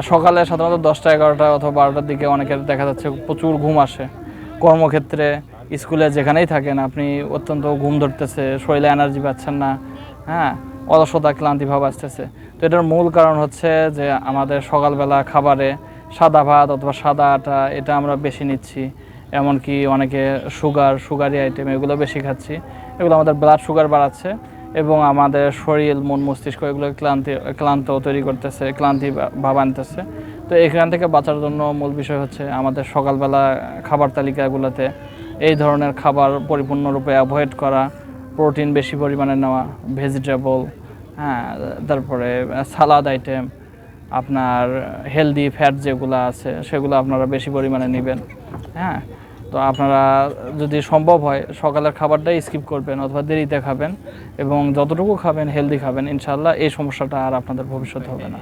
সকালে সাধারণত 10টা 11টা অথবা 12টার দিকে অনেকের দেখা যাচ্ছে প্রচুর ঘুম আসে। কর্মক্ষেত্রে, স্কুলে যেখানেই থাকেন আপনি অত্যন্ত ঘুম ধরতেছে, শরীরে এনার্জি পাচ্ছেন না, হ্যাঁ, অলসতা ক্লান্তি ভাব আসতেছে। তো এটার মূল কারণ হচ্ছে যে আমাদের সকালবেলা খাবারে সাদা ভাত অথবা সাদা আটা এটা আমরা বেশি নিচ্ছি, এমনকি অনেকে সুগারি আইটেম এগুলো বেশি খাচ্ছি। এগুলো আমাদের ব্লাড সুগার বাড়াচ্ছে এবং আমাদের শরীর মন মস্তিষ্ক এগুলো ক্লান্ত তৈরি করতেছে, ক্লান্তি ভাব আনতেছে। তো এখান থেকে বাঁচার জন্য মূল বিষয় হচ্ছে আমাদের সকালবেলা খাবার তালিকাগুলোতে এই ধরনের খাবার পরিপূর্ণরূপে অ্যাভয়েড করা, প্রোটিন বেশি পরিমাণে নেওয়া, ভেজিটেবল, হ্যাঁ, তারপরে সালাদ আইটেম, আপনার হেলদি ফ্যাট যেগুলো আছে সেগুলো আপনারা বেশি পরিমাণে নেবেন। হ্যাঁ, তো আপনারা যদি সম্ভব হয় সকালের খাবারটাই স্কিপ করবেন অথবা দেরিতে খাবেন এবং যতটুকু খাবেন হেলদি খাবেন, ইনশাআল্লাহ এই সমস্যাটা আর আপনাদের ভবিষ্যতে হবে না।